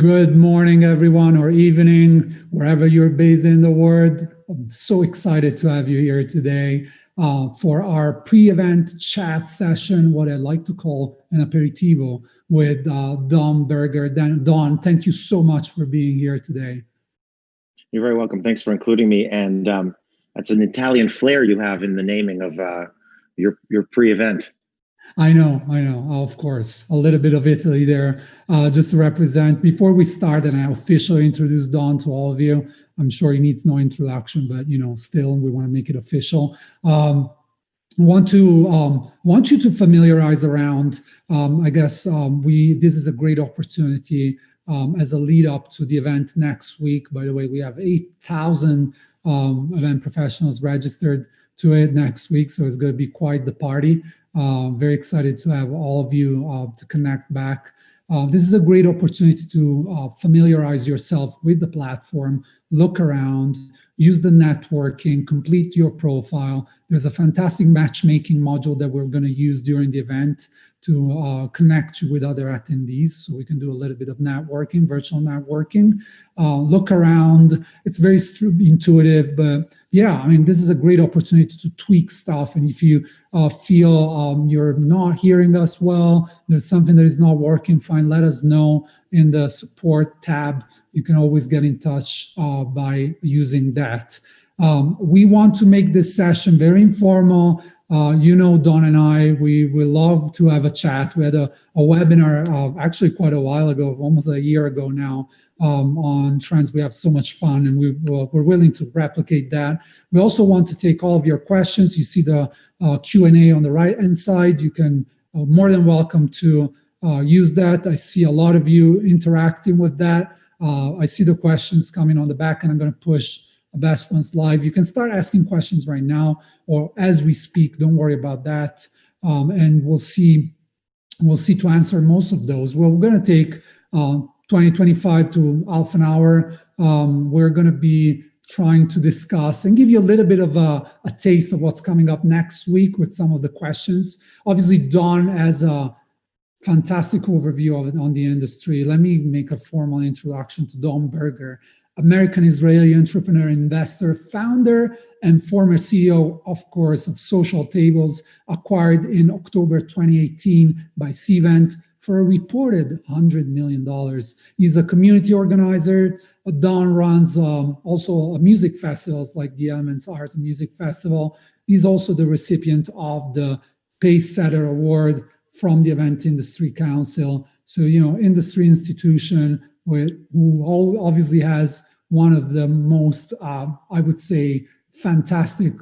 Good morning, everyone, or evening, wherever you're based in the world. I'm so excited to have you here today for our pre-event chat session, what I like to call an aperitivo with Don Berger. Don, thank you so much for being here today. You're very welcome. Thanks for including me. And that's an Italian flair you have in the naming of your pre-event. I know, of course, a little bit of Italy there, just to represent. Before we start, and I officially introduce Don to all of you, I'm sure he needs no introduction, but still, we want to make it official. Want you to familiarize around. I guess this is a great opportunity as a lead up to the event next week. By the way, we have 8,000 event professionals registered to it next week, so it's going to be quite the party. Very excited to have all of you to connect back. This is a great opportunity to familiarize yourself with the platform, look around, use the networking, complete your profile. There's a fantastic matchmaking module that we're going to use during the event to connect you with other attendees, so we can do a little bit of networking, virtual networking. Look around. It's very intuitive, but yeah, I mean, this is a great opportunity to tweak stuff. And if you feel you're not hearing us well, there's something that is not working, fine, let us know in the support tab. You can always get in touch by using that. We want to make this session very informal. Don and I, we love to have a chat. We had a webinar actually quite a while ago, almost a year ago now, on trends. We have so much fun, and we're willing to replicate that. We also want to take all of your questions. You see the Q&A on the right-hand side. You can more than welcome to use that. I see a lot of you interacting with that. I see the questions coming on the back, and I'm going to push the best ones live. You can start asking questions right now or as we speak. Don't worry about that. And we'll see to answer most of those. Well, we're going to take 25 to half an hour. We're going to be trying to discuss and give you a little bit of a taste of what's coming up next week with some of the questions. Obviously, Don has a fantastic overview on the industry. Let me make a formal introduction to Don Berger, American-Israeli entrepreneur, investor, founder, and former CEO, of course, of Social Tables, acquired in October 2018 by Cvent for a reported $100 million. He's a community organizer. Don runs also music festivals like the Elements Art and Music Festival. He's also the recipient of the Pacesetter Award from the Event Industry Council. So, industry institution who obviously has one of the most, I would say, fantastic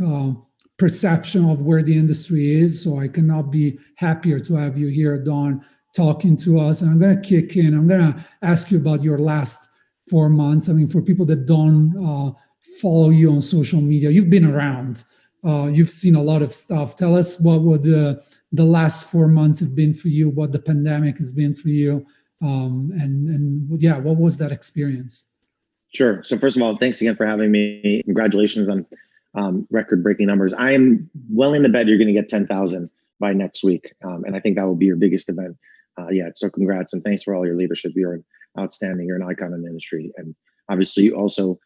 perception of where the industry is. So I cannot be happier to have you here, Don, talking to us. And I'm going to kick in. I'm going to ask you about your last 4 months. I mean, for people that don't follow you on social media, you've been around. You've seen a lot of stuff. Tell us what would the last 4 months have been for you, what the pandemic has been for you, and yeah, what was that experience? Sure. So first of all, thanks again for having me. Congratulations on record-breaking numbers. I am well in the bet you're going to get 10,000 by next week, and I think that will be your biggest event yet. So congrats, and thanks for all your leadership. You're outstanding. You're an icon in the industry, and obviously you also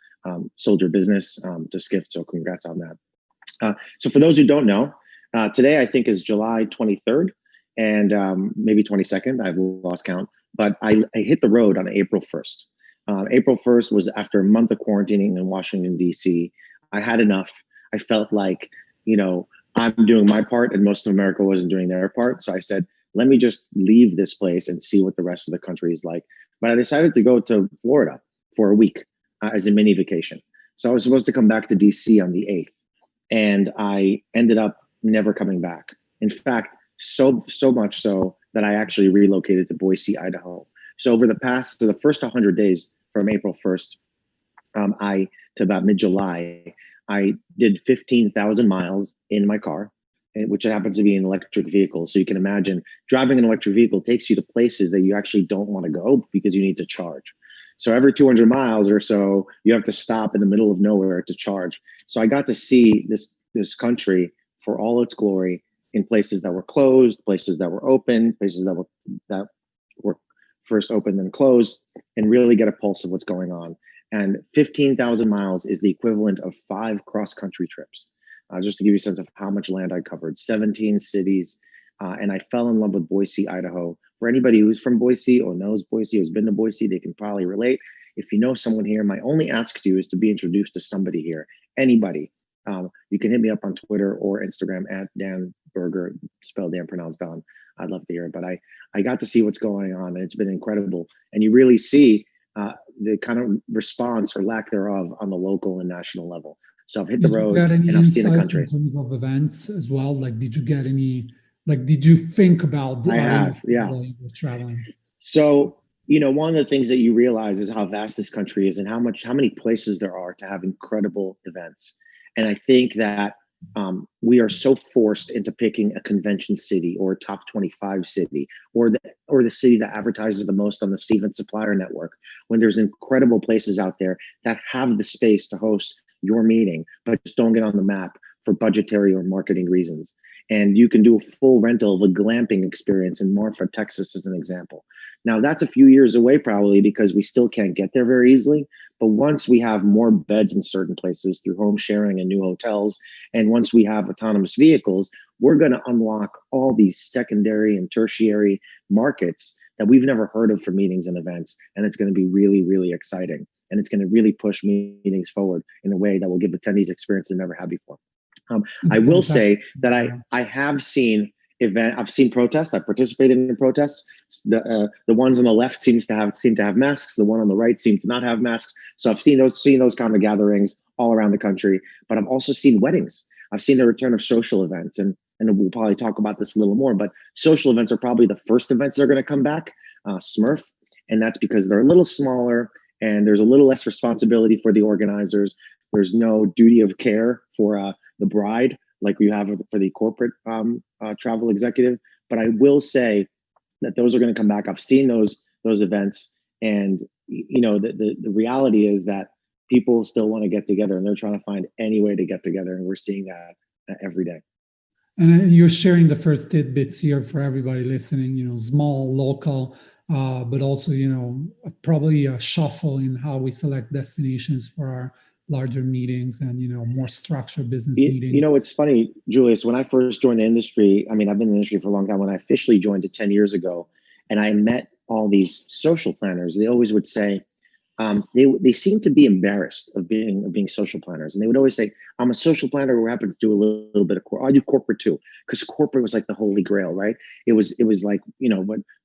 sold your business to Skift. So congrats on that. So for those who don't know, today I think is July 23rd and maybe 22nd. I've lost count, but I hit the road on April 1st. April 1st was after a month of quarantining in Washington, D.C. I had enough. I felt like, I'm doing my part and most of America wasn't doing their part. So I said, let me just leave this place and see what the rest of the country is like. But I decided to go to Florida for a week as a mini vacation. So I was supposed to come back to D.C. on the 8th. And I ended up never coming back. In fact, so much so that I actually relocated to Boise, Idaho. So over the first 100 days from April 1st to about mid-July, I did 15,000 miles in my car, which happens to be an electric vehicle. So you can imagine driving an electric vehicle takes you to places that you actually don't want to go because you need to charge. So every 200 miles or so, you have to stop in the middle of nowhere to charge. So I got to see this country for all its glory in places that were closed, places that were open, places that were first open then closed, and really get a pulse of what's going on. And 15,000 miles is the equivalent of 5 cross-country trips. Just to give you a sense of how much land I covered, 17 cities, and I fell in love with Boise, Idaho. For anybody who's from Boise or knows Boise, who's been to Boise, they can probably relate. If you know someone here, my only ask to you is to be introduced to somebody here, anybody. You can hit me up on Twitter or Instagram at Dan Berger, spelled Dan, pronounced Don. I'd love to hear it. But I got to see what's going on, and it's been incredible. And you really see the kind of response or lack thereof on the local and national level. So I've hit the road and I've seen the country. In terms of events as well? Like, did you get any, like, did you think about the while you were traveling? So, one of the things that you realize is how vast this country is and how many places there are to have incredible events. And I think that we are so forced into picking a convention city or a top 25 city or the city that advertises the most on the Steven Supplier Network, when there's incredible places out there that have the space to host your meeting, but just don't get on the map for budgetary or marketing reasons. And you can do a full rental of a glamping experience in Marfa, Texas, as an example. Now, that's a few years away probably because we still can't get there very easily. But once we have more beds in certain places through home sharing and new hotels, and once we have autonomous vehicles, we're going to unlock all these secondary and tertiary markets that we've never heard of for meetings and events. And it's going to be really, really exciting. And it's going to really push meetings forward in a way that will give attendees experience they've never had before. I will say that I have seen I've seen protests. I participated in protests. The ones on the left seem to have masks. The one on the right seems to not have masks. So I've seen those kind of gatherings all around the country. But I've also seen weddings. I've seen the return of social events, and we'll probably talk about this a little more. But social events are probably the first events that are going to come back. Smurf, and that's because they're a little smaller and there's a little less responsibility for the organizers. There's no duty of care for the bride like we have for the corporate travel executive. But I will say that those are going to come back. I've seen those events, and the reality is that people still want to get together, and they're trying to find any way to get together, and we're seeing that every day. And you're sharing the first tidbits here for everybody listening. Small, local, but also probably a shuffle in how we select destinations for our larger meetings and more structured business meetings. It's funny, Julius, when I first joined the industry, I've been in the industry for a long time. When I officially joined it 10 years ago, and I met all these social planners, they always would say, they seem to be embarrassed of being social planners. And they would always say, I'm a social planner. We're happy to do a little bit of corporate. I do corporate too, because corporate was like the holy grail, right? It was like,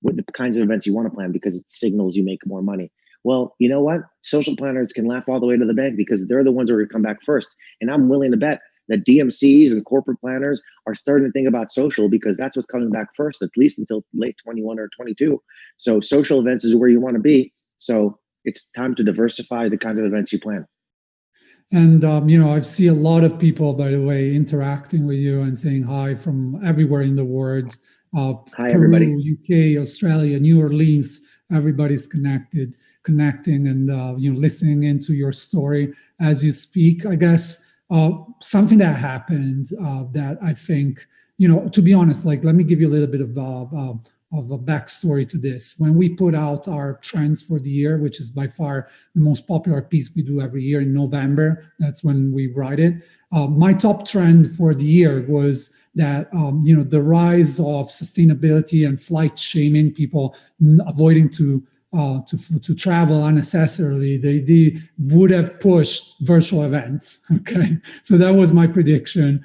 what the kinds of events you want to plan because it signals you make more money. Well, you know what? Social planners can laugh all the way to the bank because they're the ones who are going to come back first. And I'm willing to bet that DMCs and corporate planners are starting to think about social because that's what's coming back first, at least until late 21 or 22. So social events is where you want to be. So it's time to diversify the kinds of events you plan. And, I've seen a lot of people, by the way, interacting with you and saying hi from everywhere in the world. Hi, Peru, everybody. UK, Australia, New Orleans, everybody's connecting and, listening into your story as you speak. I guess something that happened that I think, to be honest, let me give you a little bit of a backstory to this. When we put out our trends for the year, which is by far the most popular piece we do every year in November, that's when we write it. My top trend for the year was that, the rise of sustainability and flight shaming, people avoiding to travel unnecessarily, they would have pushed virtual events. Okay. So that was my prediction.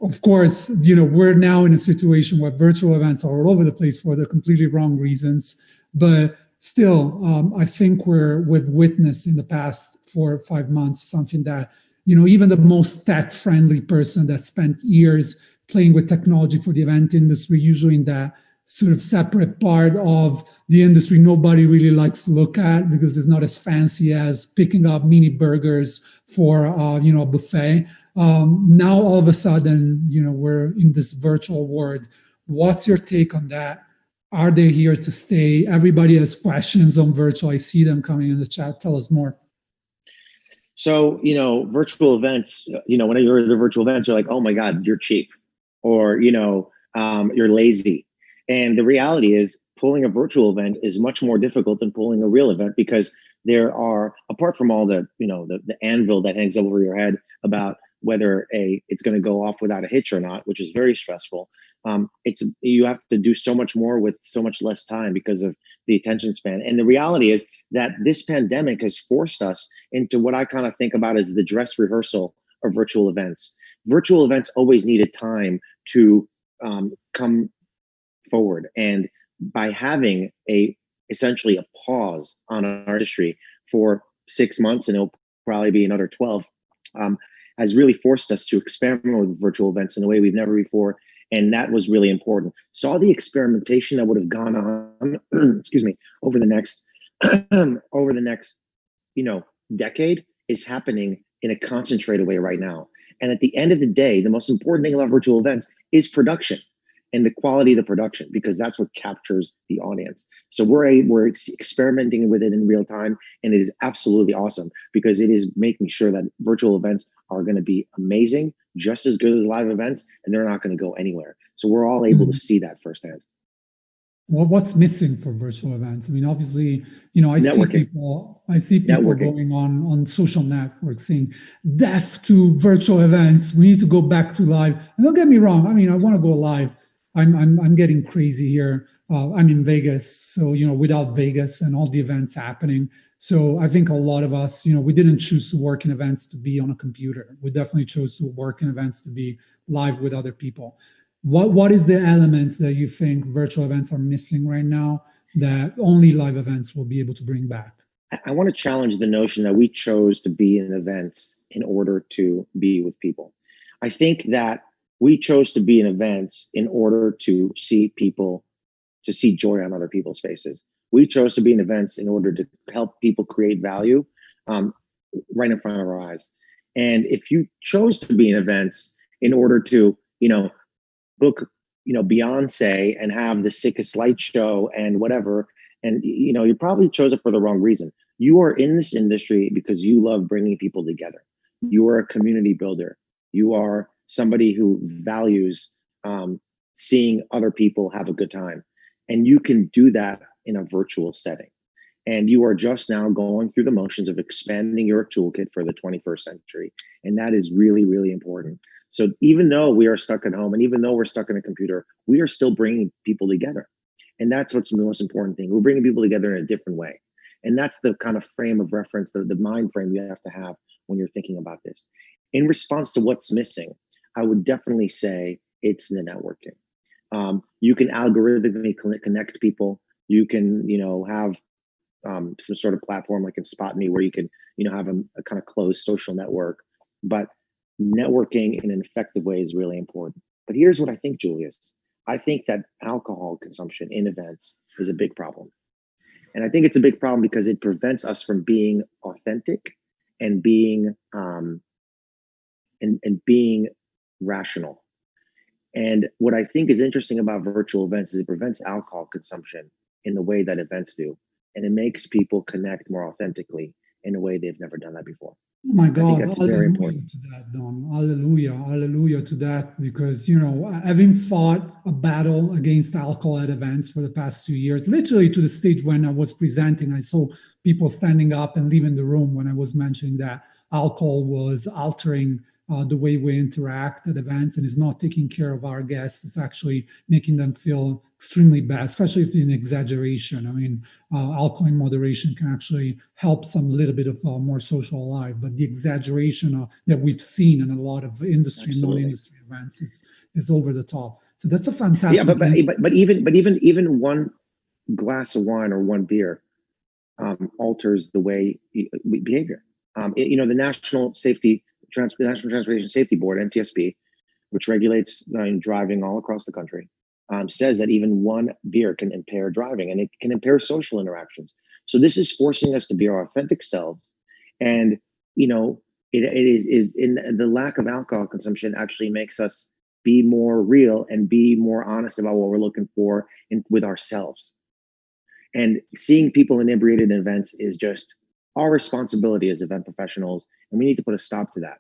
Of course, we're now in a situation where virtual events are all over the place for the completely wrong reasons. But still, I think we've witnessed in the past 4 or 5 months something that, even the most tech-friendly person that spent years playing with technology for the event industry, usually in that sort of separate part of the industry nobody really likes to look at because it's not as fancy as picking up mini burgers for a buffet. Now all of a sudden, we're in this virtual world. What's your take on that? Are they here to stay? Everybody has questions on virtual. I see them coming in the chat. Tell us more. So, virtual events, when you're at the virtual events, you're like, oh my God, you're cheap, or, you're lazy. And the reality is pulling a virtual event is much more difficult than pulling a real event, because there are, apart from all the, the anvil that hangs over your head about whether it's going to go off without a hitch or not, which is very stressful. You have to do so much more with so much less time because of the attention span. And the reality is that this pandemic has forced us into what I kind of think about as the dress rehearsal of virtual events. Virtual events always needed time to come forward. And by having essentially a pause on our industry for 6 months, and it'll probably be another 12, has really forced us to experiment with virtual events in a way we've never before. And that was really important. So all the experimentation that would have gone on, excuse me, over the next, decade is happening in a concentrated way right now. And at the end of the day, the most important thing about virtual events is production and the quality of the production, because that's what captures the audience. So we're experimenting with it in real time, and it is absolutely awesome, because it is making sure that virtual events are going to be amazing, just as good as live events, and they're not going to go anywhere. So we're all able to see that firsthand. Well, what's missing for virtual events? I mean, obviously, I see people going on social networks saying, death to virtual events. We need to go back to live. And don't get me wrong. I mean, I want to go live. I'm getting crazy here. I'm in Vegas, so without Vegas and all the events happening. So I think a lot of us, we didn't choose to work in events to be on a computer. We definitely chose to work in events to be live with other people. What is the element that you think virtual events are missing right now that only live events will be able to bring back? I want to challenge the notion that we chose to be in events in order to be with people. I think that we chose to be in events in order to see people, to see joy on other people's faces. We chose to be in events in order to help people create value right in front of our eyes. And if you chose to be in events in order to, book, Beyonce and have the sickest light show and whatever, and you probably chose it for the wrong reason. You are in this industry because you love bringing people together. You are a community builder. You are somebody who values seeing other people have a good time. And you can do that in a virtual setting. And you are just now going through the motions of expanding your toolkit for the 21st century. And that is really, really important. So even though we are stuck at home, and even though we're stuck in a computer, we are still bringing people together. And that's what's the most important thing. We're bringing people together in a different way. And that's the kind of frame of reference, the mind frame you have to have when you're thinking about this. In response to what's missing, I would definitely say it's the networking. You can algorithmically connect people. You can, have some sort of platform like in SpotMe where you can, have a kind of closed social network. But networking in an effective way is really important. But here's what I think, Julius. I think that alcohol consumption in events is a big problem. And I think it's a big problem because it prevents us from being authentic and being and being rational. And what I think is interesting about virtual events is it prevents alcohol consumption in the way that events do. And it makes people connect more authentically in a way they've never done that before. Oh my God, hallelujah to that, Don. Hallelujah, hallelujah to that. Because, having fought a battle against alcohol at events for the past 2 years, literally to the stage when I was presenting, I saw people standing up and leaving the room when I was mentioning that alcohol was altering the way we interact at events and is not taking care of our guests. It's actually making them feel extremely bad, especially if in exaggeration. I mean, alcohol in moderation can actually help some little bit of more social life, but the exaggeration that we've seen in a lot of industry and non-industry events is over the top. So that's a fantastic. Yeah, but even one glass of wine or one beer alters the way behavior. The National Transportation Safety Board, NTSB, which regulates driving all across the country, says that even one beer can impair driving, and it can impair social interactions. So this is forcing us to be our authentic selves, and it is in the lack of alcohol consumption actually makes us be more real and be more honest about what we're looking for with ourselves. And seeing people inebriated in events is just our responsibility as event professionals, and we need to put a stop to that.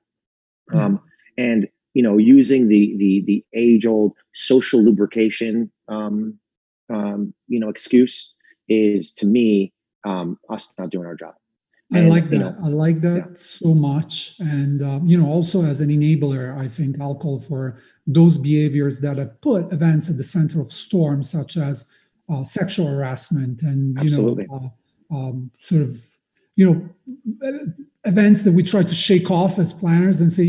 And using the age-old social lubrication excuse is, to me, us not doing our job. I And like that. I like yeah, that so much. And, also as an enabler, I think I'll call for those behaviors that have put events at the center of storms, such as sexual harassment and, absolutely. sort of, you know, events that we try to shake off as planners and say,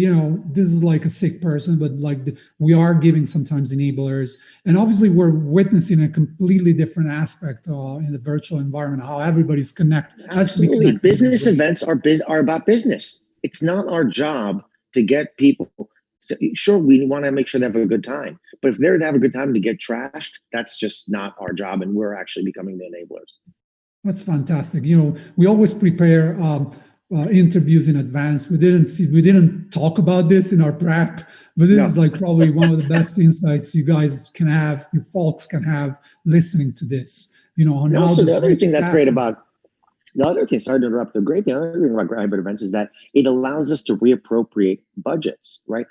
this is like a sick person, but like we are giving sometimes enablers. And obviously, we're witnessing a completely different aspect in the virtual environment, how everybody's has to be Absolutely. connected in a Business way. events are about business. It's not our job to get people. Sure, we want to make sure they have a good time, but if they're to have a good time to get trashed, that's just not our job, and we're actually becoming the enablers. That's fantastic. We always prepare interviews in advance. We didn't talk about this in our prep, but this is No. like probably one of the best insights you guys can have, you folks can have listening to this. On And how also, the this other reach thing is that's great happening. about the other thing, sorry to interrupt, the other thing about hybrid events is that it allows us to reappropriate budgets, right?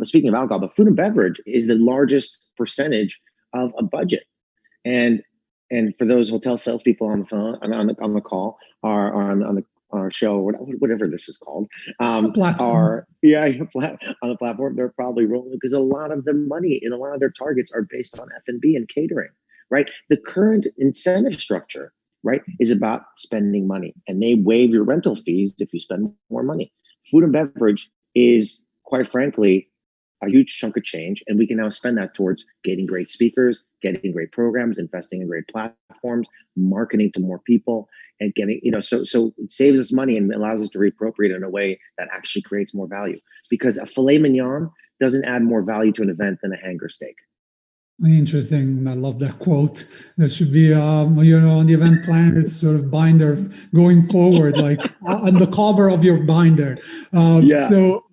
Speaking of alcohol, but food and beverage is the largest percentage of a budget. And for those hotel salespeople on the phone, on the call, or on the our show, whatever this is called, A platform. are yeah on the platform, they're probably rolling because a lot of the money and a lot of their targets are based on F&B and catering, right? The current incentive structure, right, is about spending money, and they waive your rental fees if you spend more money. Food and beverage is, quite frankly, a huge chunk of change, and we can now spend that towards getting great speakers, getting great programs, investing in great platforms, marketing to more people, and getting, so it saves us money and allows us to reappropriate in a way that actually creates more value, because a filet mignon doesn't add more value to an event than a hanger steak. Interesting. I love that quote. That should be, on the event planner's sort of binder going forward, like on the cover of your binder. Yeah. So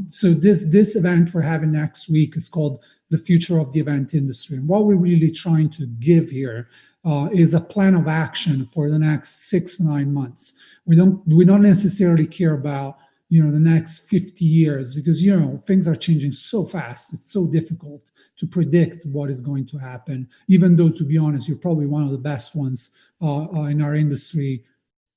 so this event we're having next week is called The Future of the Event Industry. And what we're really trying to give here is a plan of action for the next 6 to 9 months. We don't necessarily care about the next 50 years, because things are changing so fast. It's so difficult to predict what is going to happen, even though, to be honest, you're probably one of the best ones in our industry,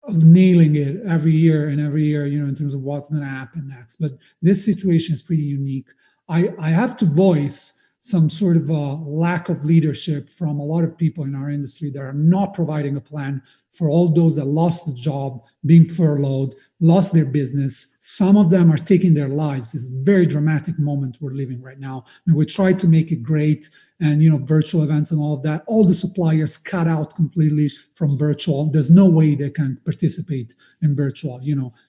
nailing it every year and every year, in terms of what's going to happen next. But this situation is pretty unique. I have to voice some sort of a lack of leadership from a lot of people in our industry that are not providing a plan for all those that lost the job, being furloughed, lost their business. Some of them are taking their lives. It's a very dramatic moment we're living right now. And we try to make it great, and virtual events and all of that. All the suppliers cut out completely from virtual. There's no way they can participate in virtual,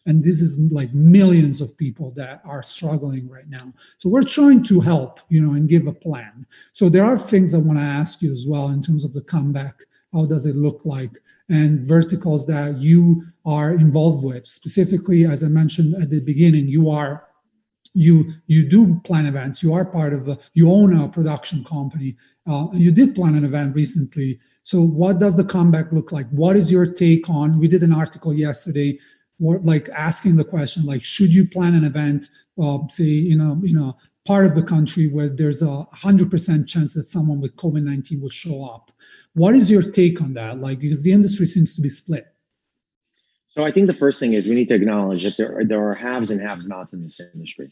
and this is like millions of people that are struggling right now. So we're trying to help, and give a plan. So there are things I want to ask you as well in terms of the comeback. How does it look like? And verticals that you are involved with. Specifically, as I mentioned at the beginning, you do plan events. You are part of you own a production company. You did plan an event recently. So what does the comeback look like? What is your take on? We did an article yesterday, like asking the question, like, should you plan an event, say in a part of the country where there's 100% chance that someone with COVID-19 will show up? What is your take on that? Like, because the industry seems to be split. So I think the first thing is we need to acknowledge that there are haves and have-nots in this industry.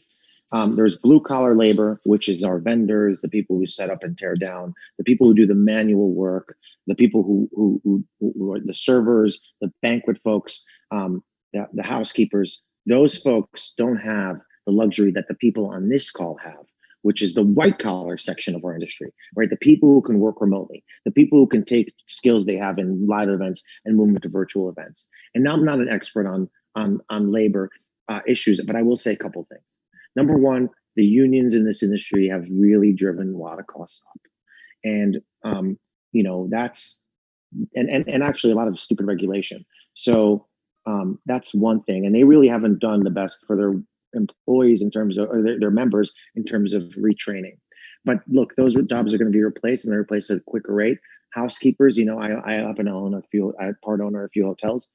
There's blue collar labor, which is our vendors, the people who set up and tear down, the people who do the manual work, the people who are the servers, the banquet folks, the housekeepers. Those folks don't have the luxury that the people on this call have, which is the white collar section of our industry, right? The people who can work remotely, the people who can take skills they have in live events and move them to virtual events. And now I'm not an expert on labor issues, but I will say a couple of things. Number one, the unions in this industry have really driven a lot of costs up, and that's and actually a lot of stupid regulation. So that's one thing, and they really haven't done the best for their employees in terms of, or their members in terms of retraining. But look, those jobs are going to be replaced, and they're replaced at a quicker rate. Housekeepers, I happen to own I part owner a few hotels.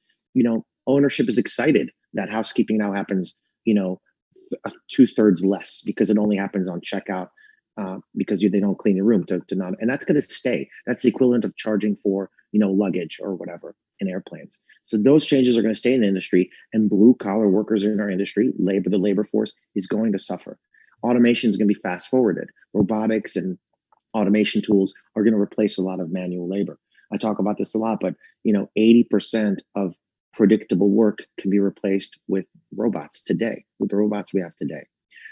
Ownership is excited that housekeeping now happens, 2/3 less, because it only happens on checkout because they don't clean your room to not, and that's going to stay. That's the equivalent of charging for, luggage or whatever in airplanes. So those changes are going to stay in the industry, and blue collar workers in our industry, the labor force is going to suffer. Automation is going to be fast forwarded. Robotics and automation tools are going to replace a lot of manual labor. I talk about this a lot, but 80% of predictable work can be replaced with robots today, with the robots we have today.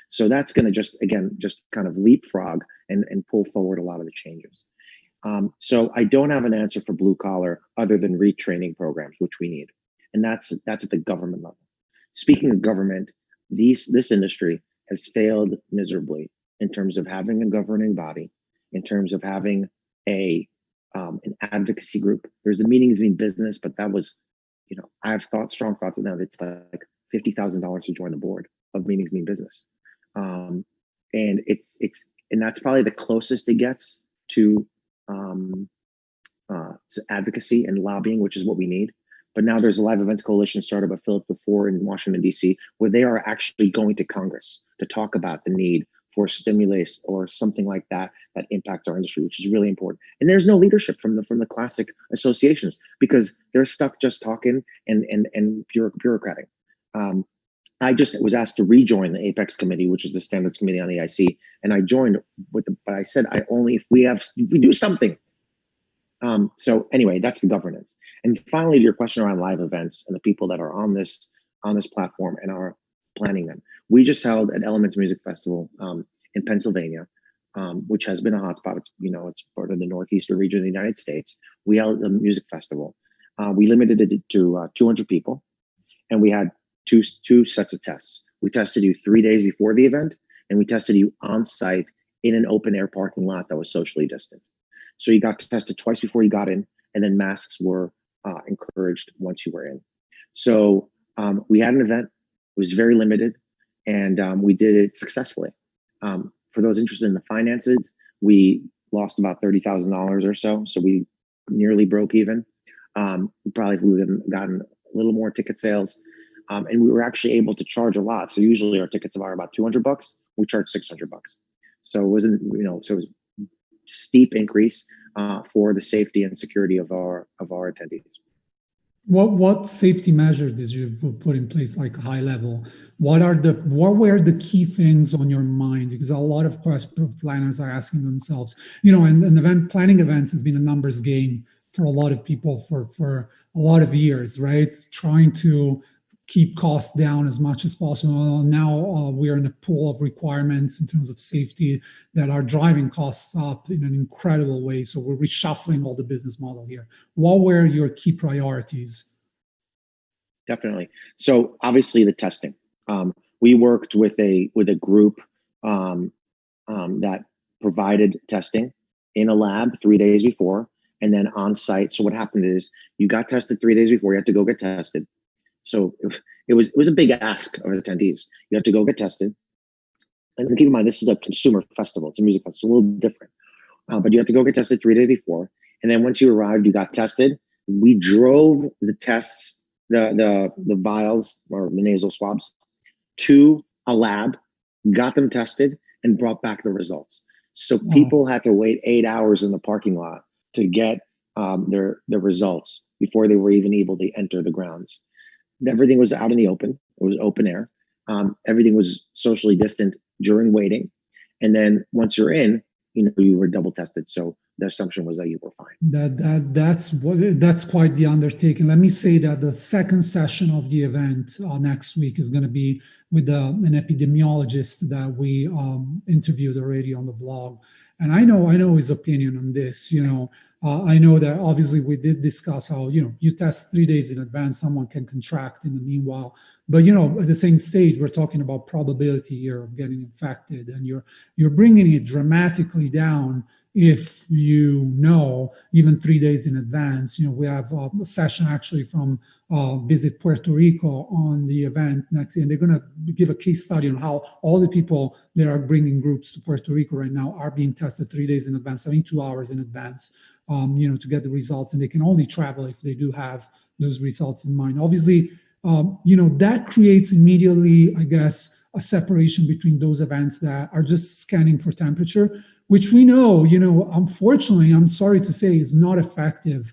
So that's going to just kind of leapfrog and pull forward a lot of the changes. So I don't have an answer for blue collar other than retraining programs, which we need. And that's at the government level. Speaking of government, this industry has failed miserably in terms of having a governing body, in terms of having an advocacy group. There's the meetings between business, but that was, I have strong thoughts now. It's like $50,000 to join the board of meetings between business. And and that's probably the closest it gets to advocacy and lobbying, which is what we need. But now there's a live events coalition started by Philip before in Washington, D.C., where they are actually going to Congress to talk about the need for stimulus or something like that impacts our industry, which is really important. And there's no leadership from the classic associations because they're stuck just talking and bureaucratic. I just was asked to rejoin the Apex committee, which is the standards committee on the EIC, and I joined but I said if we do something. So anyway, that's the governance. And finally, to your question around live events and the people that are on this platform and are planning them. We just held an Elements Music Festival in Pennsylvania, which has been a hotspot. It's part of the northeastern region of the United States. We held a music festival. We limited it to 200 people, and we had two sets of tests. We tested you 3 days before the event, and we tested you on site in an open air parking lot that was socially distant. So you got tested twice before you got in, and then masks were encouraged once you were in. So we had an event. It was very limited, and we did it successfully. For those interested in the finances, we lost about $30,000 or so. So we nearly broke even. Probably if we would have gotten a little more ticket sales. And we were actually able to charge a lot. So usually our tickets are about $200. We charged $600. So it wasn't, so it was steep increase for the safety and security of our attendees. What safety measures did you put in place, like high level? What were the key things on your mind? Because a lot of planners are asking themselves, and event planning events has been a numbers game for a lot of people for a lot of years, right? Trying to keep costs down as much as possible. Now we're in a pool of requirements in terms of safety that are driving costs up in an incredible way. So we're reshuffling all the business model here. What were your key priorities? Definitely. So obviously the testing. We worked with a group that provided testing in a lab 3 days before, and then on site. So what happened is you got tested 3 days before. You had to go get tested. So it was a big ask of attendees. You have to go get tested. And keep in mind, this is a consumer festival. It's a music festival, a little different. But you have to go get tested 3 days before. And then once you arrived, you got tested. We drove the tests, the vials or the nasal swabs to a lab, got them tested, and brought back the results. So people had to wait 8 hours in the parking lot to get their results before they were even able to enter the grounds. Everything was out in the open. It was open air. Everything was socially distant during waiting. And then once you're in, you were double tested. So the assumption was that you were fine. That's quite the undertaking. Let me say that the second session of the event next week is going to be with an epidemiologist that we interviewed already on the blog. And I know his opinion on this. I know that obviously we did discuss how, you test 3 days in advance, someone can contract in the meanwhile. But, at the same stage, we're talking about probability here of getting infected, and you're bringing it dramatically down if even 3 days in advance. We have a session actually from Visit Puerto Rico on the event next, and they're going to give a case study on how all the people that are bringing groups to Puerto Rico right now are being tested 3 days in advance, 72 hours in advance, to get the results, and they can only travel if they do have those results in mind. Obviously, that creates immediately, I guess, a separation between those events that are just scanning for temperature, which we know, unfortunately, I'm sorry to say, is not effective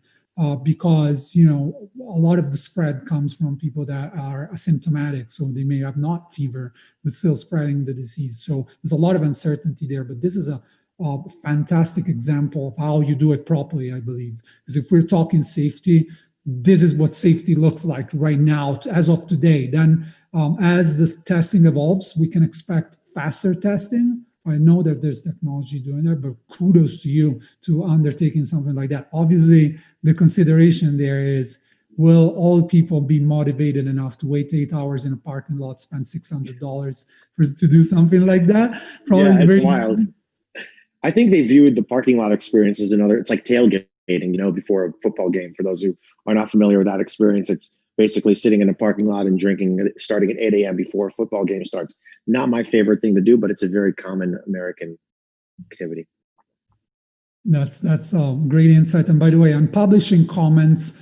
because, a lot of the spread comes from people that are asymptomatic. So they may have not fever, but still spreading the disease. So there's a lot of uncertainty there, but this is a fantastic example of how you do it properly, I believe. Because if we're talking safety, this is what safety looks like right now, as of today. Then as the testing evolves, we can expect faster testing. I know that there's technology doing that, but kudos to you to undertaking something like that. Obviously, the consideration there is, will all people be motivated enough to wait 8 hours in a parking lot, spend $600 to do something like that? Probably yeah, it's wild. I think they viewed the parking lot experience as it's like tailgating, before a football game. For those who are not familiar with that experience, it's basically sitting in a parking lot and drinking, starting at 8 a.m. before a football game starts. Not my favorite thing to do, but it's a very common American activity. That's great insight. And by the way, I'm publishing comments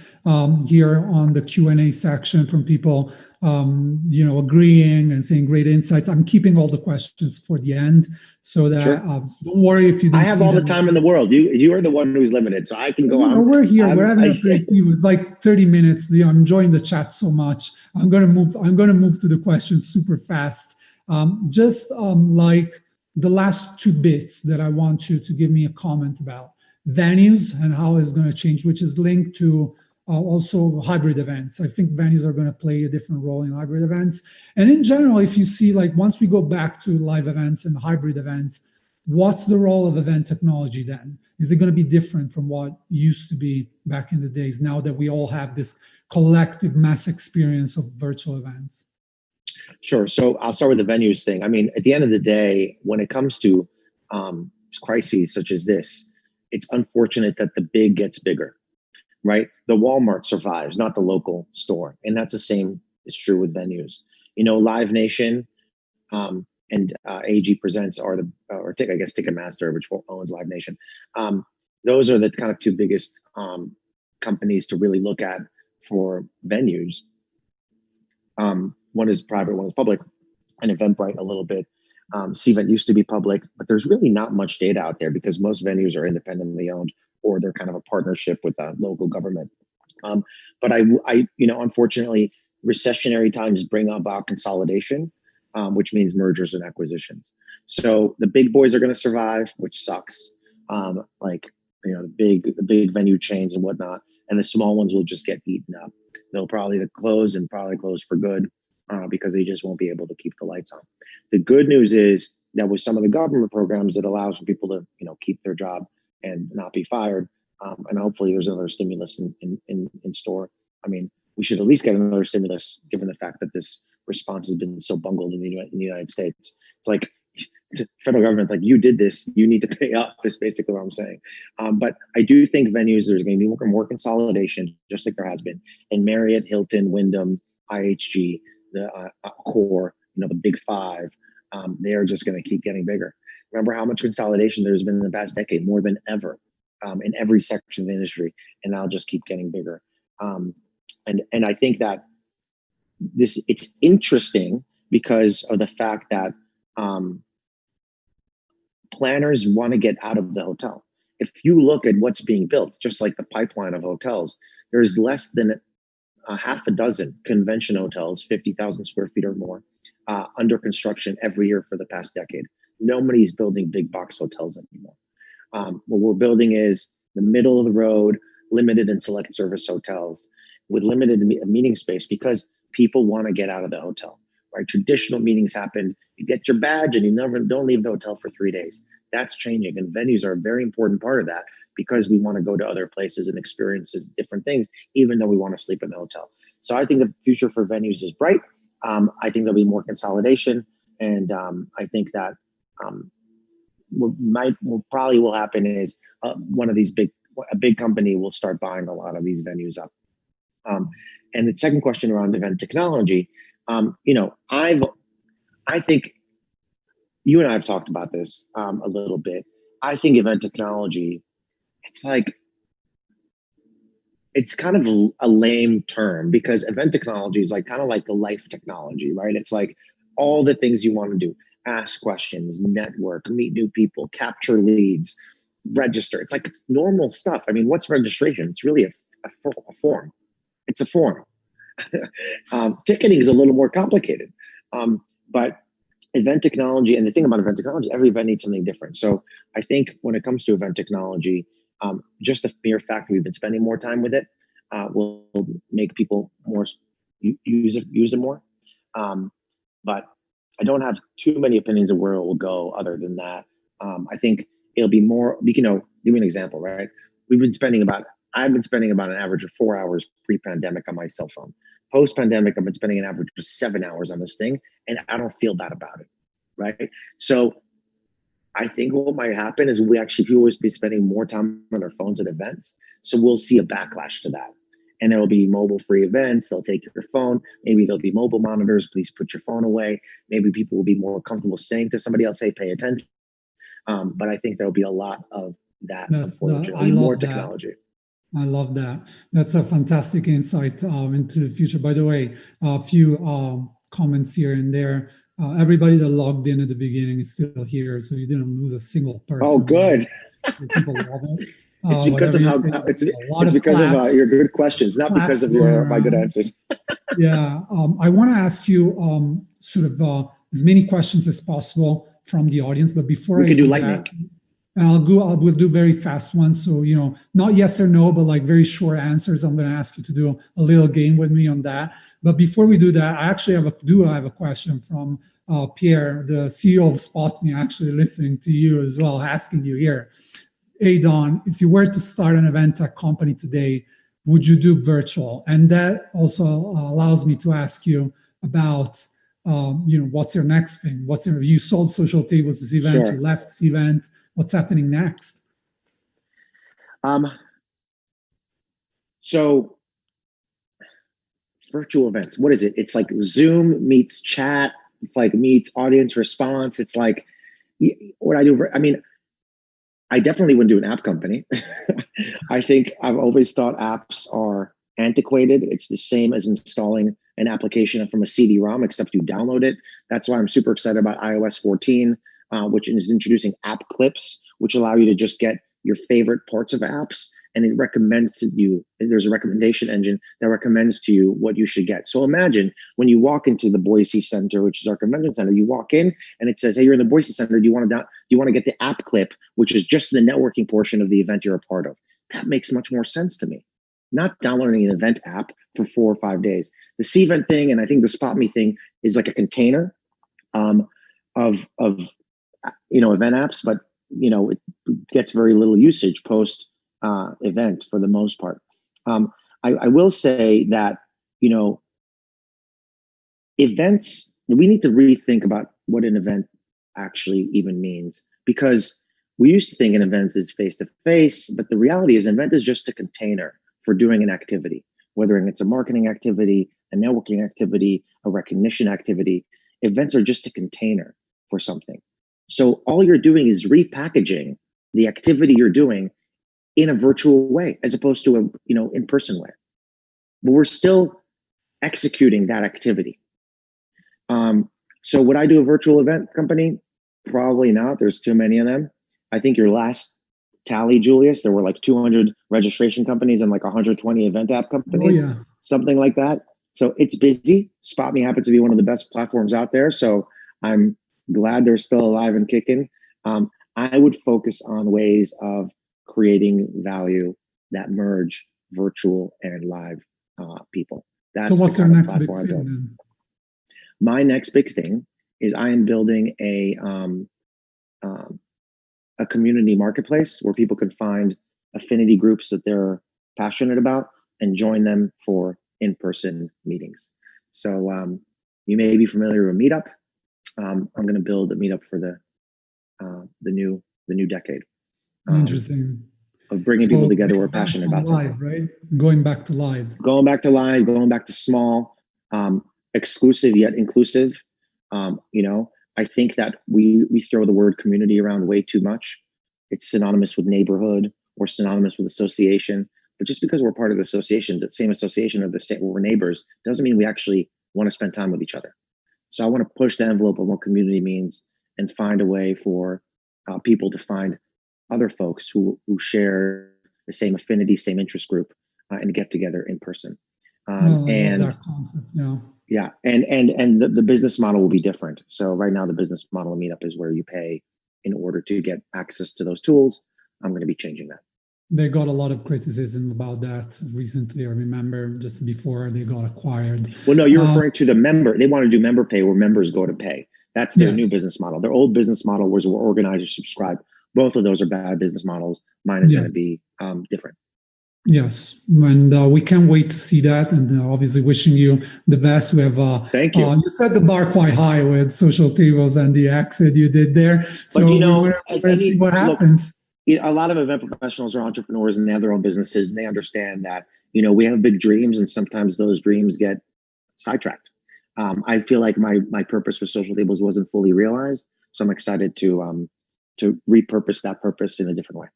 here on the Q&A section from people, agreeing and saying great insights. I'm keeping all the questions for the end, so that sure. Don't worry if you didn't. I have all the time in the world. You are the one who's limited, so I can go on. We're here. We're having a great team. It's like 30 minutes. I'm enjoying the chat so much. I'm gonna move to the questions super fast. Like the last two bits that I want you to give me a comment about: venues and how it's going to change, which is linked to also hybrid events. I think venues are going to play a different role in hybrid events. And in general, if you see, like, once we go back to live events and hybrid events, what's the role of event technology then? Is it going to be different from what used to be back in the days, now that we all have this collective mass experience of virtual events? Sure. So I'll start with the venues thing. I mean, at the end of the day, when it comes to crises such as this, it's unfortunate that the big gets bigger, right? The Walmart survives, not the local store. And that's the same is true with venues. Live Nation and AG Presents are I guess Ticketmaster, which owns Live Nation. Those are the kind of two biggest companies to really look at for venues. One is private, one is public, and Eventbrite a little bit. Cvent used to be public, but there's really not much data out there because most venues are independently owned, or they're kind of a partnership with a local government. But I unfortunately, recessionary times bring about consolidation, which means mergers and acquisitions. So the big boys are going to survive, which sucks. The big venue chains and whatnot, and the small ones will just get eaten up. They'll probably close for good. Because they just won't be able to keep the lights on. The good news is that with some of the government programs that allows for people to, keep their job and not be fired, and hopefully there's another stimulus in store. I mean, we should at least get another stimulus, given the fact that this response has been so bungled in the United States. It's like the federal government's like, you did this, you need to pay up. Is basically what I'm saying. But I do think venues, there's going to be more consolidation, just like there has been in Marriott, Hilton, Wyndham, IHG. The core, the big five, they are just going to keep getting bigger. Remember how much consolidation there's been in the past decade, more than ever, in every section of the industry, and that'll just keep getting bigger. And I think that it's interesting because of the fact that planners want to get out of the hotel. If you look at what's being built, just like the pipeline of hotels, there's less than half a dozen convention hotels, 50,000 square feet or more, under construction every year for the past decade. Nobody's building big box hotels anymore. What we're building is the middle of the road, limited and select service hotels with limited meeting space because people want to get out of the hotel, right? Traditional meetings happen, you get your badge and you don't leave the hotel for 3 days. That's changing, and venues are a very important part of that, because we want to go to other places and experiences different things, even though we want to sleep in the hotel. So I think the future for venues is bright. I think there'll be more consolidation, and I think that what probably will happen is a big company will start buying a lot of these venues up. And the second question around event technology, I think you and I have talked about this a little bit. I think event technology, it's kind of a lame term, because event technology is kind of like the life technology, right? It's like all the things you want to do. Ask questions, network, meet new people, capture leads, register. It's like it's normal stuff. I mean, what's registration? It's really a form. It's a form. Ticketing is a little more complicated. But event technology, and the thing about event technology, every event needs something different. So I think when it comes to event technology, just the mere fact that we've been spending more time with it will make people more use it more. But I don't have too many opinions of where it will go other than that. I think it'll be more, give me an example, right? I've been spending about an average of 4 hours pre-pandemic on my cell phone. Post-pandemic, I've been spending an average of 7 hours on this thing, and I don't feel bad about it, right? So I think what might happen is people will be spending more time on their phones at events. So we'll see a backlash to that. And there will be mobile-free events. They'll take your phone. Maybe there'll be mobile monitors. Please put your phone away. Maybe people will be more comfortable saying to somebody else, hey, pay attention. But I think there'll be a lot of that, unfortunately, more technology. I love that. That's a fantastic insight into the future. By the way, a few comments here and there. Everybody that logged in at the beginning is still here, so you didn't lose a single person. Oh, good. People love it. It's because of your good questions, not because of my good answers. Yeah, I want to ask you sort of as many questions as possible from the audience, but before we can do lightning. And we'll do very fast ones. So, not yes or no, but like very short answers. I'm going to ask you to do a little game with me on that. But before we do that, I actually have a question from Pierre, the CEO of SpotMe, actually listening to you as well, asking you here. Hey, Don, if you were to start an event tech company today, would you do virtual? And that also allows me to ask you about, what's your next thing? You sold Social Tables this event, You left this event. What's happening next? So virtual events, what is it? It's like Zoom meets chat. It's like meets audience response. It's like what I do. I definitely wouldn't do an app company. I think I've always thought apps are antiquated. It's the same as installing an application from a CD-ROM, except you download it. That's why I'm super excited about iOS 14, which is introducing app clips, which allow you to just get your favorite parts of apps, and it recommends to you. There's a recommendation engine that recommends to you what you should get. So imagine when you walk into the Boise Center, which is our convention center, you walk in and it says, hey, you're in the Boise Center. Do you want to get the app clip, which is just the networking portion of the event you're a part of? That makes much more sense to me. Not downloading an event app for 4 or 5 days. The C-Event thing, and I think the SpotMe thing is like a container of event apps, but it gets very little usage post event for the most part. I will say that events, we need to rethink about what an event actually even means, because we used to think an event is face-to-face, but the reality is an event is just a container for doing an activity, whether it's a marketing activity, a networking activity, a recognition activity. Events are just a container for something. So all you're doing is repackaging the activity you're doing in a virtual way, as opposed to a in-person way. But we're still executing that activity. So would I do a virtual event company? Probably not. There's too many of them. I think your last tally, Julius, there were like 200 registration companies and like 120 event app companies, something like that. So it's busy. SpotMe happens to be one of the best platforms out there. So I'm glad they're still alive and kicking. I would focus on ways of creating value that merge virtual and live people. So what's your next big thing then? My next big thing is I am building a community marketplace where people can find affinity groups that they're passionate about and join them for in-person meetings. So you may be familiar with Meetup. I'm going to build a Meetup for the new decade. Interesting. Of bringing people together who are passionate about live, something. Right? Going back to live. Going back to live, going back to small, exclusive yet inclusive. I think that we throw the word community around way too much. It's synonymous with neighborhood or synonymous with association. But just because we're part of the association, the same association of we're neighbors, doesn't mean we actually want to spend time with each other. So I want to push the envelope of what community means and find a way for people to find other folks who share the same affinity, same interest group, and get together in person. Well, I love that concept. Yeah. Yeah, and the business model will be different. So right now, the business model of Meetup is where you pay in order to get access to those tools. I'm going to be changing that. They got a lot of criticism about that recently. I remember just before they got acquired. Well, no, you're referring to the member. They want to do member pay where members go to pay. That's their new business model. Their old business model was where organizers subscribe. Both of those are bad business models. Mine is going to be different. Yes, and we can't wait to see that. And obviously, wishing you the best. We have thank you. You set the bar quite high with social tables and the exit you did there. So we'll see what happens. A lot of event professionals are entrepreneurs and they have their own businesses, and they understand that we have big dreams, and sometimes those dreams get sidetracked. I feel like my purpose for social tables wasn't fully realized, so I'm excited to repurpose that purpose in a different way.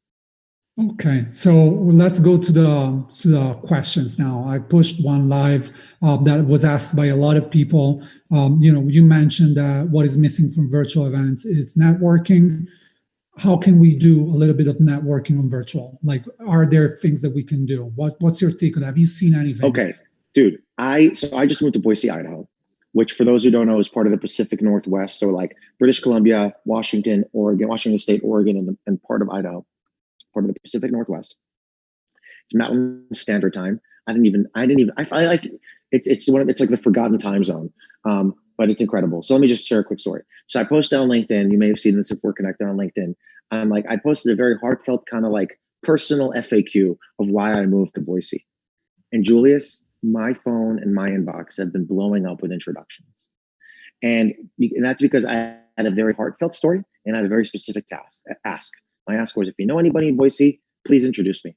Okay, so let's go to the questions now. I pushed one live that was asked by a lot of people. You mentioned that what is missing from virtual events is networking. How can we do a little bit of networking on virtual? Like, are there things that we can do? What's your take on that? Have you seen anything? Okay, dude, I just moved to Boise, Idaho, which for those who don't know is part of the Pacific Northwest. So like British Columbia, Washington, Oregon, Washington State, Oregon, and part of Idaho. Part of the Pacific Northwest. It's Mountain Standard Time. I feel like it's like the forgotten time zone, but it's incredible. So let me just share a quick story. So I posted on LinkedIn. You may have seen this if we're connected on LinkedIn. I posted a very heartfelt kind of like personal FAQ of why I moved to Boise. And Julius, my phone and my inbox have been blowing up with introductions, and that's because I had a very heartfelt story and I had a very specific ask. My ask was, if you know anybody in Boise, please introduce me.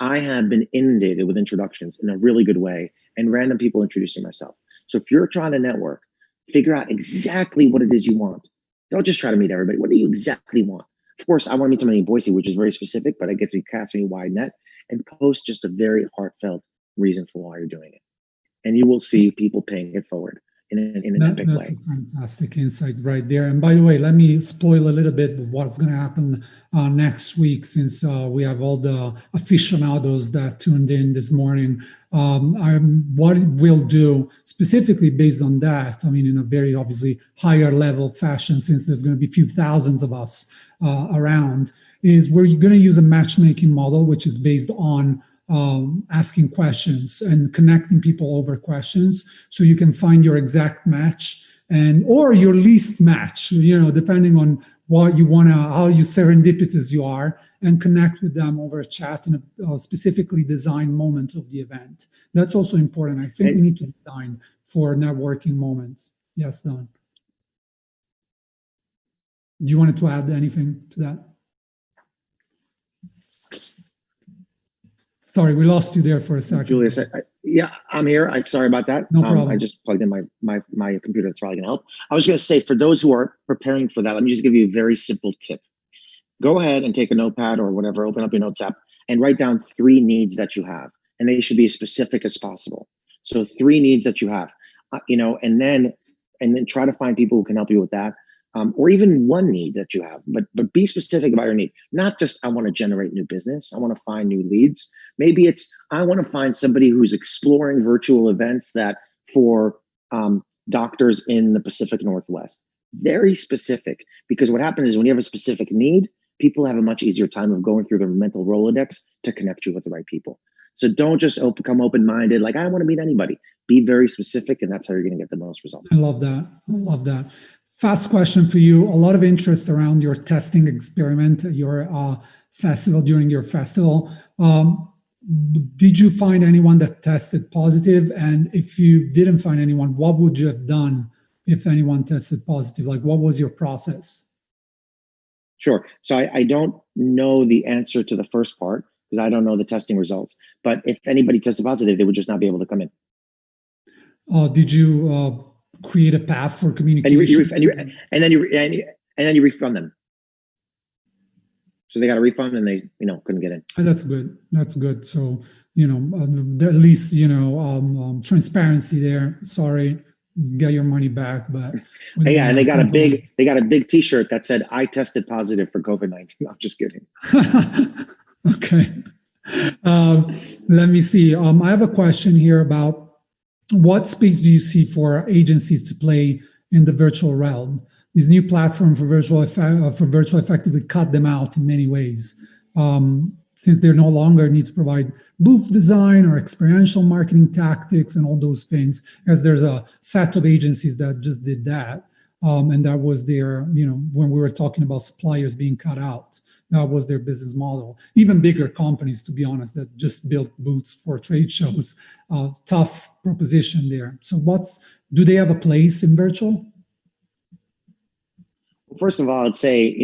I have been inundated with introductions in a really good way and random people introducing myself. So if you're trying to network, figure out exactly what it is you want. Don't just try to meet everybody. What do you exactly want? Of course, I want to meet somebody in Boise, which is very specific, but I get to cast me a wide net and post just a very heartfelt reason for why you're doing it. And you will see people paying it forward in an epic way. That's a fantastic insight right there. And by the way, let me spoil a little bit of what's going to happen next week, since we have all the aficionados that tuned in this morning. What we'll do specifically based on that, in a very obviously higher level fashion, since there's going to be a few thousands of us around, is we're going to use a matchmaking model, which is based on asking questions and connecting people over questions, so you can find your exact match or your least match, depending on what you want to, how you serendipitous you are, and connect with them over a chat in a specifically designed moment of the event. That's also important. I think we need to design for networking moments. Yes, Don. Do you want to add anything to that? Sorry, we lost you there for a second. Julius, yeah, I'm here. Sorry about that. No problem. I just plugged in my computer. That's probably going to help. I was going to say, for those who are preparing for that, let me just give you a very simple tip. Go ahead and take a notepad or whatever, open up your notes app, and write down 3 needs that you have. And they should be as specific as possible. So 3 needs that you have, and then try to find people who can help you with that. Or even 1 need that you have, but be specific about your need. Not just, I want to generate new business. I want to find new leads. Maybe it's, I want to find somebody who's exploring virtual events that for doctors in the Pacific Northwest. Very specific, because what happens is when you have a specific need, people have a much easier time of going through their mental Rolodex to connect you with the right people. So don't just become open-minded, like, I don't want to meet anybody. Be very specific, and that's how you're going to get the most results. I love that. Fast question for you. A lot of interest around your testing experiment, your festival, during your festival. Did you find anyone that tested positive? And if you didn't find anyone, what would you have done if anyone tested positive? Like, what was your process? Sure. So I don't know the answer to the first part because I don't know the testing results. But if anybody tested positive, they would just not be able to come in. Did you create a path for communication? And then you refund them. So they got a refund and they, couldn't get in. That's good. So, at least, transparency there. Sorry, get your money back. But yeah, and they got a big T-shirt that said, "I tested positive for COVID-19." I'm just kidding. Okay. Let me see. I have a question here about what space do you see for agencies to play in the virtual realm? These new platforms for virtual effectively cut them out in many ways. Since they no longer need to provide booth design or experiential marketing tactics and all those things, as there's a set of agencies that just did that. And that was their, when we were talking about suppliers being cut out, that was their business model. Even bigger companies, to be honest, that just built booths for trade shows. Tough proposition there. So do they have a place in virtual? Well, first of all, I'd say,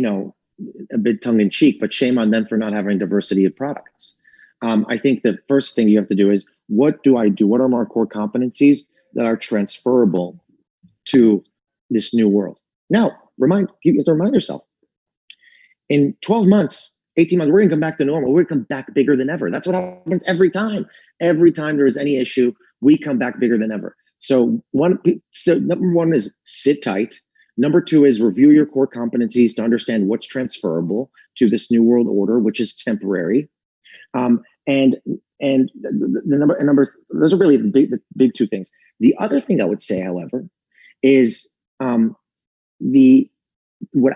a bit tongue in cheek, but shame on them for not having diversity of products. I think the first thing you have to do is, what do I do? What are my core competencies that are transferable to this new world? Now, you have to remind yourself, in 12 months, 18 months, we're going to come back to normal. We're going to come back bigger than ever. That's what happens every time. Every time there is any issue, we come back bigger than ever. So number one is sit tight. Number two is review your core competencies to understand what's transferable to this new world order, which is temporary. And the number, those are really the big two things. The other thing I would say, however, is what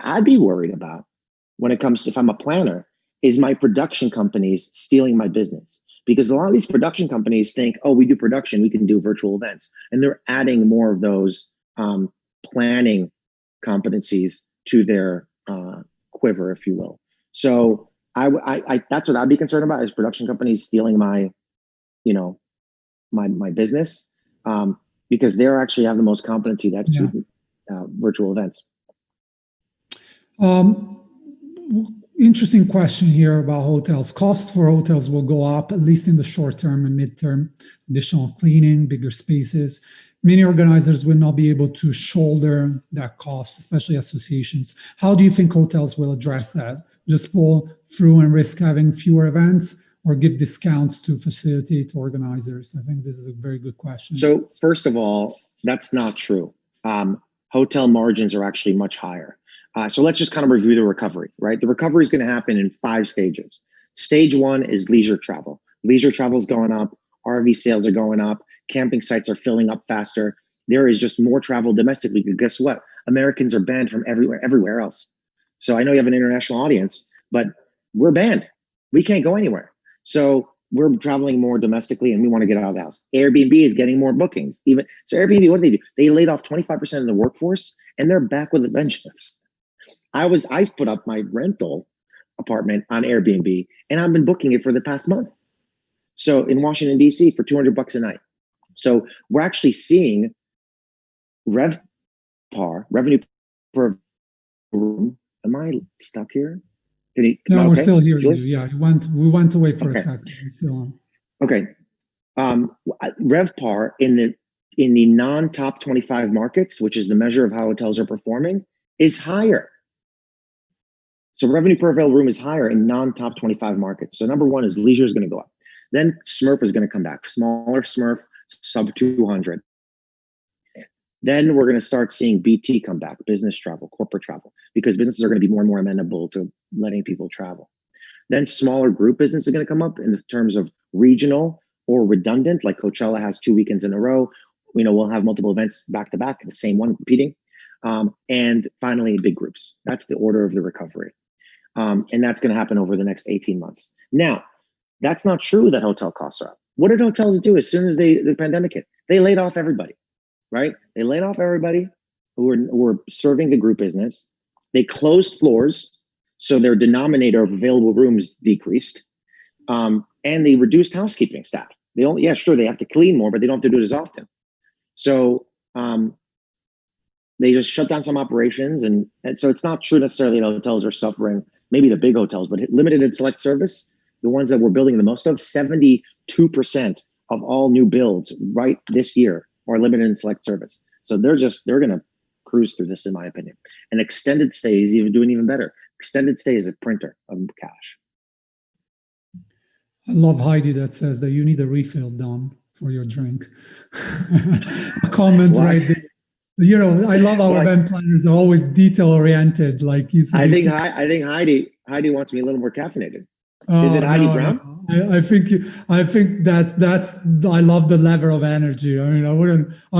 I'd be worried about when it comes to, if I'm a planner, is my production companies stealing my business. Because a lot of these production companies think, oh, we do production, we can do virtual events. And they're adding more of those planning competencies to their quiver, if you will. So I that's what I'd be concerned about, is production companies stealing my business, because they're actually have the most competency to execute virtual events. Interesting question here about hotels. Cost for hotels will go up, at least in the short term and midterm. Additional cleaning, bigger spaces. Many organizers will not be able to shoulder that cost, especially associations. How do you think hotels will address that? Just pull through and risk having fewer events, or give discounts to facilitate organizers? I think this is a very good question. So first of all, that's not true. Hotel margins are actually much higher. So let's just kind of review the recovery, right? The recovery is going to happen in 5 stages. Stage 1 is leisure travel. Leisure travel is going up. RV sales are going up. Camping sites are filling up faster. There is just more travel domestically. Because guess what? Americans are banned from everywhere else. So I know you have an international audience, but we're banned. We can't go anywhere. So we're traveling more domestically, and we want to get out of the house. Airbnb is getting more bookings. So Airbnb, what do? They laid off 25% of the workforce, and they're back with a vengeance. I put up my rental apartment on Airbnb, and I've been booking it for the past month. So in Washington, D.C. for $200 a night. So we're actually seeing RevPAR, revenue per room. Am I stuck here? No, we're still here. Yeah, we went away for a second. We're still on. Okay. RevPAR in the non-top 25 markets, which is the measure of how hotels are performing, is higher. So revenue per available room is higher in non-top 25 markets. So number one is leisure is going to go up. Then SMERF is going to come back. Smaller SMERF, sub 200. Then we're going to start seeing BT come back, business travel, corporate travel, because businesses are going to be more and more amenable to letting people travel. Then smaller group business is going to come up in terms of regional or redundant, like Coachella has 2 weekends in a row. We'll have multiple events back to back, the same one competing. And finally, big groups. That's the order of the recovery. And that's going to happen over the next 18 months. Now, that's not true that hotel costs are up. What did hotels do as soon as the pandemic hit? They laid off everybody, right? They laid off everybody who were serving the group business. They closed floors, so their denominator of available rooms decreased. And they reduced housekeeping staff. They have to clean more, but they don't have to do it as often. So they just shut down some operations. And so it's not true necessarily that hotels are suffering, maybe the big hotels, but limited and select service, the ones that we're building the most of, 72% of all new builds right this year are limited and select service. So they're going to cruise through this, in my opinion. And extended stay is doing even better. Extended stay is a printer of cash. I love Heidi that says that you need a refill, Don, for your drink. A comment right there. I love our Like, event planners. They're always detail oriented. Like you said, I think Heidi wants me a little more caffeinated. Is it oh Heidi no, Brown? no. I think that's I love the level of energy. I mean, I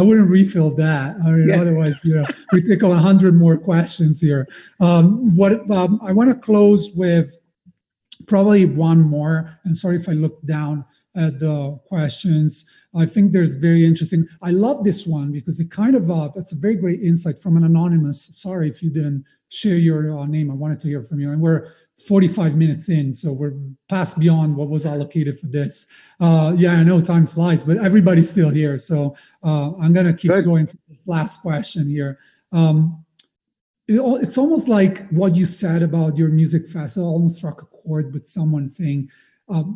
wouldn't refill that. I mean, Yeah. otherwise, we take 100 more questions here. What I want to close with probably one more. And sorry if I look down at the questions. I think there's very interesting. I love this one because it kind of it's a very great insight from an anonymous. Sorry if you didn't share your name. I wanted to hear from you. And we're 45 minutes in, so we're past beyond what was allocated for this. Yeah, I know time flies, but everybody's still here. So I'm going to keep Good. going for this last question here. It's almost like what you said about your music festival almost struck a chord with someone saying,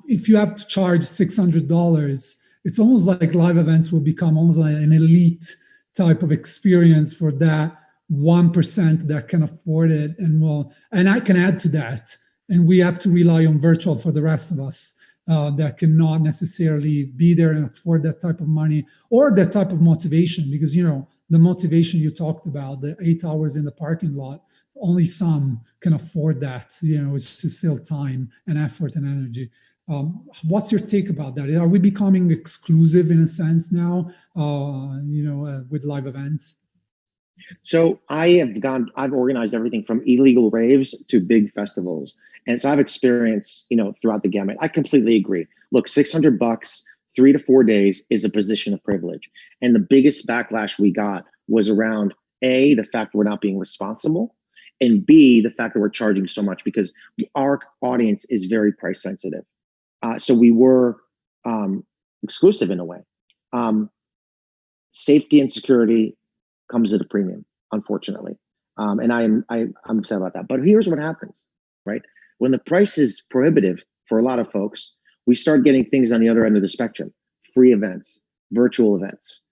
if you have to charge $600, it's almost like live events will become almost like an elite type of experience for that 1% that can afford it. And I can add to that. And we have to rely on virtual for the rest of us that cannot necessarily be there and afford that type of money or that type of motivation, because, the motivation you talked about, the 8 hours in the parking lot, only some can afford that. It's just still time and effort and energy. What's your take about that? Are we becoming exclusive in a sense now, with live events? So I've organized everything from illegal raves to big festivals. And so I've experienced, throughout the gamut. I completely agree. Look, $600, 3 to 4 days is a position of privilege. And the biggest backlash we got was around A, the fact that we're not being responsible, and B, the fact that we're charging so much because our audience is very price sensitive. So we were exclusive in a way. Safety and security comes at a premium, unfortunately. And I'm upset about that. But here's what happens, right? When the price is prohibitive for a lot of folks, we start getting things on the other end of the spectrum: free events, virtual events,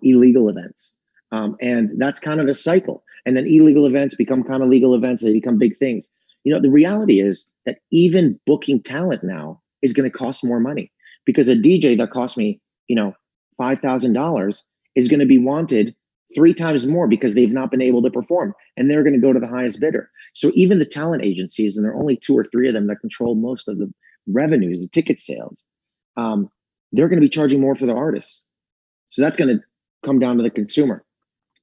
illegal events. And that's kind of a cycle. And then illegal events become kind of legal events. They become big things. The reality is that even booking talent now is going to cost more money, because a DJ that cost me, $5,000 is going to be wanted 3 times more because they've not been able to perform, and they're going to go to the highest bidder. So even the talent agencies, and there are only 2 or 3 of them that control most of the revenues, the ticket sales, they're going to be charging more for the artists. So that's going to come down to the consumer.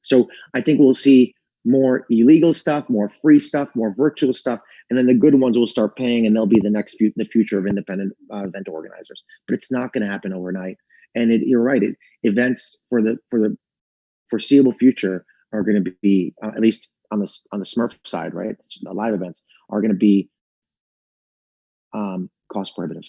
So I think we'll see more illegal stuff, more free stuff, more virtual stuff, and then the good ones will start paying, and they'll be the future of independent event organizers. But it's not going to happen overnight. And you're right. Events for the foreseeable future are going to be, at least on the Smurf side, right? The live events are going to be cost prohibitive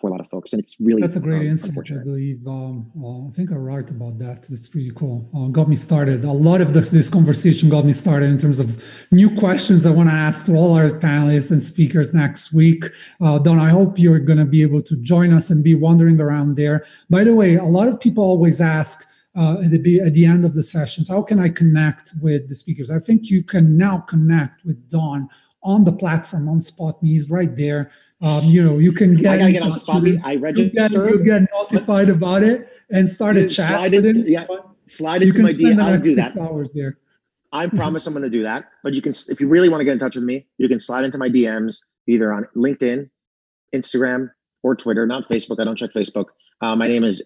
for a lot of folks, and it's really that's a great insight. I believe. I think I'm right about that. That's pretty cool. Got me started. A lot of this conversation got me started in terms of new questions I want to ask to all our panelists and speakers next week. Don, I hope you're going to be able to join us and be wandering around there. By the way, a lot of people always ask at the end of the sessions, how can I connect with the speakers? I think you can now connect with Don on the platform on SpotMe. He's right there. You can get. I gotta get on SpotMe. I register. You get notified about it and start a chat with him. Yeah, slide into my DM. I'll do that. 6 hours there. I promise I'm going to do that. But you can, if you really want to get in touch with me, you can slide into my DMs either on LinkedIn, Instagram, or Twitter. Not Facebook. I don't check Facebook. My name is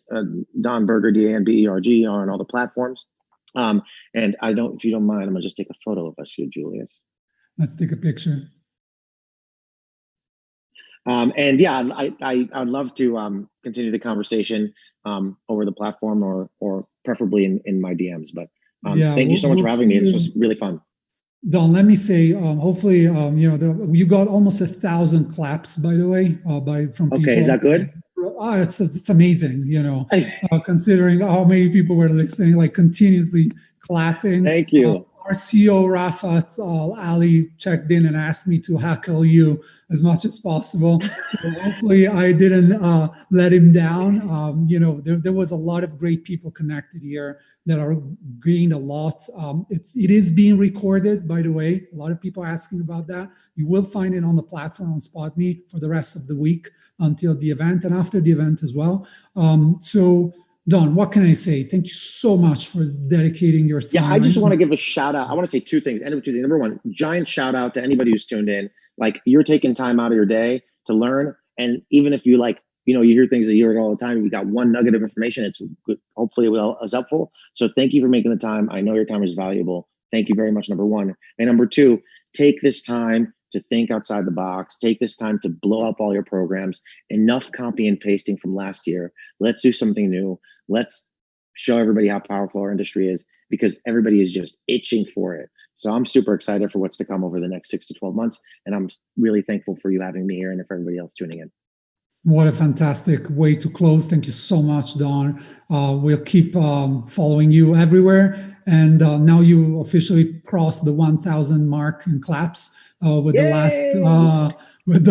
Don Berger, DANBERG, on all the platforms. And if you don't mind, I'm gonna just take a photo of us here, Julius. Let's take a picture. And yeah, I'd love to continue the conversation over the platform or preferably in my DMs. But thank you so much for having me. This was really fun. Don, let me say, hopefully, you got almost 1,000 claps, by the way, from people. Okay, is that good? It's amazing, considering how many people were listening, like continuously clapping. Thank you. Our CEO, Rafat Ali, checked in and asked me to heckle you as much as possible. So hopefully I didn't let him down. There was a lot of great people connected here that are gained a lot. It is being recorded, by the way. A lot of people asking about that. You will find it on the platform on SpotMe for the rest of the week until the event and after the event as well. So Don, what can I say? Thank you so much for dedicating your time. Yeah, I just want to give a shout out. I want to say two things. Number one, giant shout out to anybody who's tuned in. Like, you're taking time out of your day to learn. And even if you you hear things that you hear all the time, you got one nugget of information, it's good. Hopefully it was helpful. So thank you for making the time. I know your time is valuable. Thank you very much, number one. And number two, take this time to think outside the box. Take this time to blow up all your programs. Enough copy and pasting from last year. Let's do something new. Let's show everybody how powerful our industry is, because everybody is just itching for it. So I'm super excited for what's to come over the next 6 to 12 months. And I'm really thankful for you having me here and for everybody else tuning in. What a fantastic way to close. Thank you so much, Don. We'll keep following you everywhere. And now you officially crossed the 1,000 mark in claps with Yay! the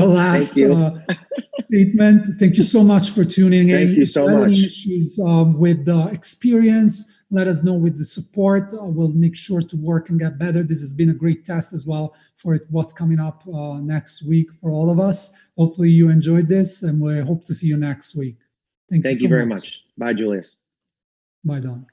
last statement. Thank you so much for tuning in. Thank you so much. Any issues with the experience, let us know with the support. We'll make sure to work and get better. This has been a great test as well for what's coming up next week for all of us. Hopefully you enjoyed this, and we hope to see you next week. Thank you so very much. Bye, Julius. Bye, Don.